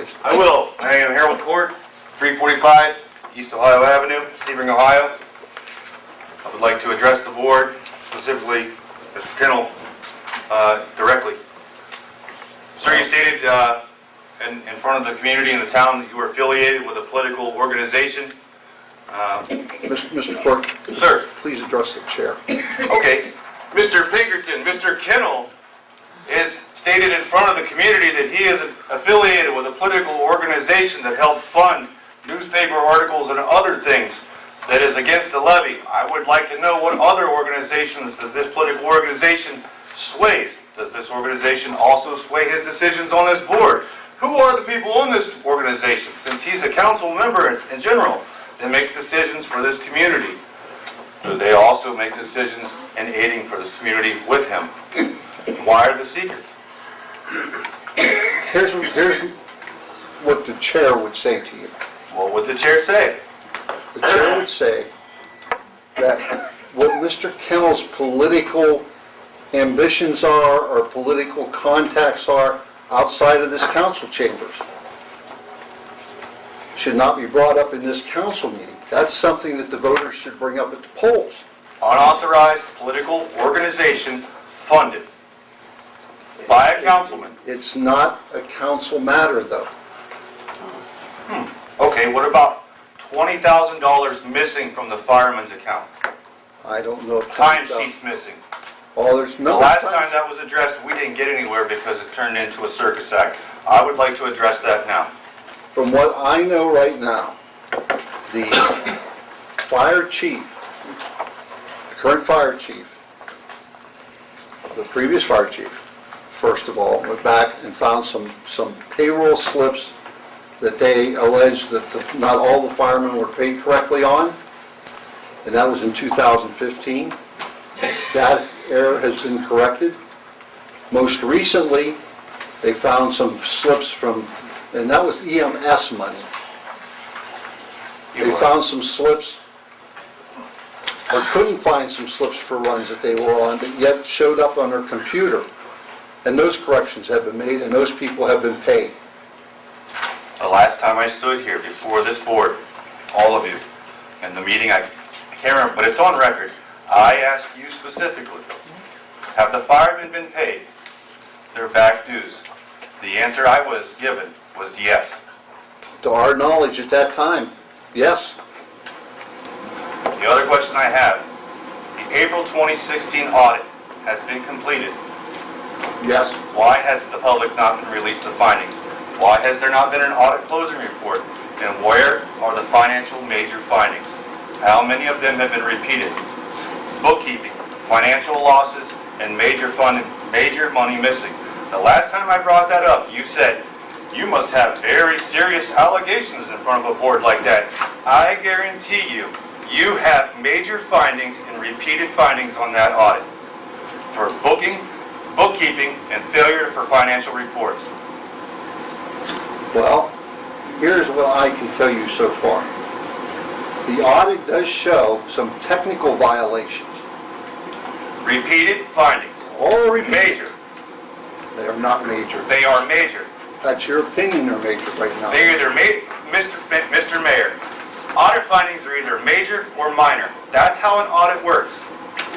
please. I will. I am Harold Court, 345 East Ohio Avenue, Sebring, Ohio. I would like to address the board, specifically Mr. Kennel, directly. Sir, you stated in front of the community and the town that you were affiliated with a political organization. Mr. Clerk, Sir. please address the chair. Okay. Mr. Pinkerton, Mr. Kennel is stated in front of the community that he is affiliated with a political organization that helped fund newspaper articles and other things that is against the levy. I would like to know what other organizations does this political organization sways. Does this organization also sway his decisions on this board? Who are the people in this organization, since he's a council member in general that makes decisions for this community? Do they also make decisions in aiding for this community with him? Why are the secrets? Here's what the chair would say to you. What would the chair say? The chair would say that what Mr. Kennel's political ambitions are or political contacts are outside of this council chambers should not be brought up in this council meeting. That's something that the voters should bring up at the polls. Unauthorized political organization funded by a councilman. It's not a council matter, though. Okay, what about $20,000 missing from the fireman's account? I don't know if Timesheets missing. Oh, there's The no last time that was addressed, we didn't get anywhere because it turned into a circus act. I would like to address that now. From what I know right now, the fire chief, the current fire chief, the previous fire chief, first of all, went back and found some payroll slips that they alleged that not all the firemen were paid correctly on, and that was in 2015. That error has been corrected. Most recently, they found some slips from, and that was EMS money. They found some slips, or couldn't find some slips for runs that they were on, but yet showed up on their computer. And those corrections have been made, and those people have been paid. The last time I stood here before this board, all of you, in the meeting, I can't remember, but it's on record, I asked you specifically, have the firemen been paid their back dues? The answer I was given was yes. To our knowledge at that time, yes. The other question I have, the April 2016 audit has been completed. Yes. Why has the public not been released the findings? Why has there not been an audit closing report? And where are the financial major findings? How many of them have been repeated? Bookkeeping, financial losses, and major money missing. The last time I brought that up, you said, you must have very serious allegations in front of a board like that. I guarantee you, you have major findings and repeated findings on that audit for bookkeeping, and failure for financial reports. Well, here's what I can tell you so far. The audit does show some technical violations. Repeated findings. All repeated. Major. They are not major. They are major. That's your opinion, they're major right now. They're either Mr. Mayor, audit findings are either major or minor. That's how an audit works.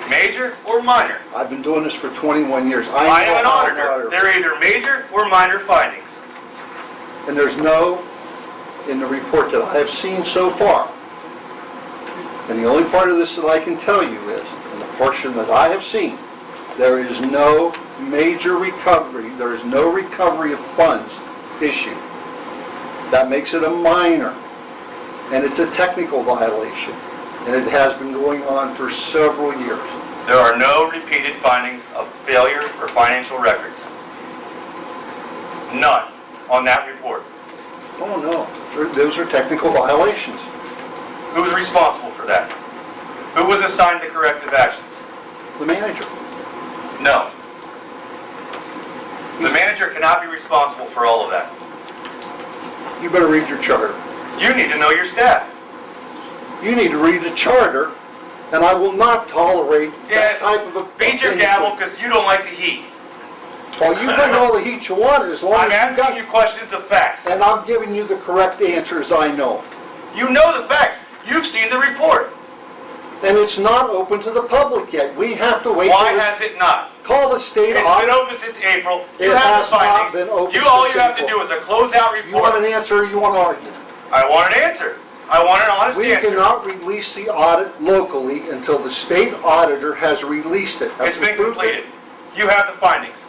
Major or minor. I've been doing this for 21 years. I am an auditor. They're either major or minor findings. And there's no, in the report that I have seen so far, and the only part of this that I can tell you is, in the portion that I have seen, there is no major recovery, there is no recovery of funds issued. That makes it a minor, and it's a technical violation, and it has been going on for several years. There are no repeated findings of failure or financial records. None on that report. Oh no, those are technical violations. Who's responsible for that? Who was assigned the corrective actions? The manager. No. The manager cannot be responsible for all of that. You better read your charter. You need to know your staff. You need to read the charter, and I will not tolerate that Yes, type of a... beat your gavel because you don't like the heat. Well, you bring all the heat you want, as long I'm as you got... asking you questions of facts. And I'm giving you the correct answers I know. You know the facts. You've seen the report. And it's not open to the public yet. We have to wait. Why till has it not? Call the state It's been auditor. open since April. You It have has the not findings. been open All since you have to April. do is a closeout You want report. an answer or you want to argue? I want an answer. I want an honest We answer. cannot release the audit locally until the state auditor has released it. It's been completed. You have the findings.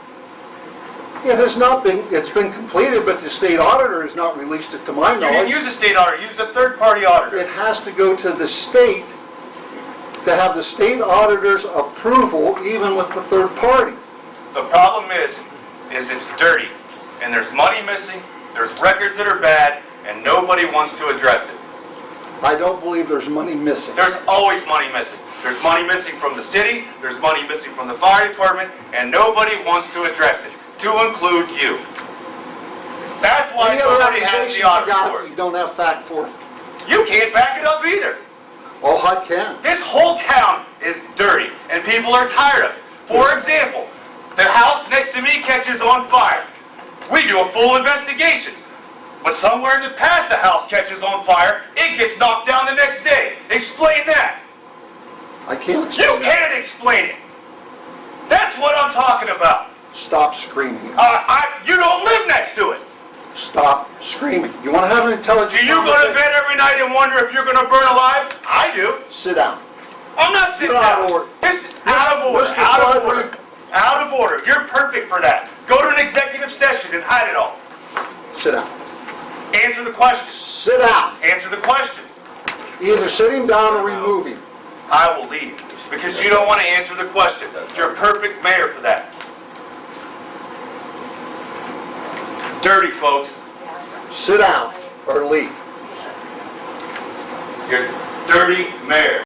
It has not been, it's been completed, but the state auditor has not released it to my You didn't knowledge. use the state auditor. Use the third-party auditor. It has to go to the state to have the state auditor's approval, even with the third party. The problem is it's dirty, and there's money missing, there's records that are bad, and nobody wants to address it. I don't believe there's money missing. There's always money missing. There's money missing from the city, there's money missing from the fire department, and nobody wants to address it, to include you. That's why Any other nobody has accusations the you audit got that report. you don't have fact for? You can't back it up either. Oh, I can. This whole town is dirty, and people are tired of it. For example, the house next to me catches on fire. We do a full investigation. But somewhere in the past the house catches on fire, it gets knocked down the next day. Explain that. I can't explain You that. can't explain it. That's what I'm talking about. Stop screaming. You don't live next to it. Stop screaming. You want to have an intelligent Do you go to conversation? bed every night and wonder if you're going to burn alive? I do. Sit down. I'm not sitting You're out down. of order. This is out of order. Mr. Out of Flattery. order. Out of order. You're perfect for that. Go to an executive session and hide it all. Sit down. Answer the question. Sit down. Answer the question. Either sit him down or remove him. I will leave because you don't want to answer the question. You're a perfect mayor for that. Dirty, folks. Sit down or leave. You're a dirty mayor.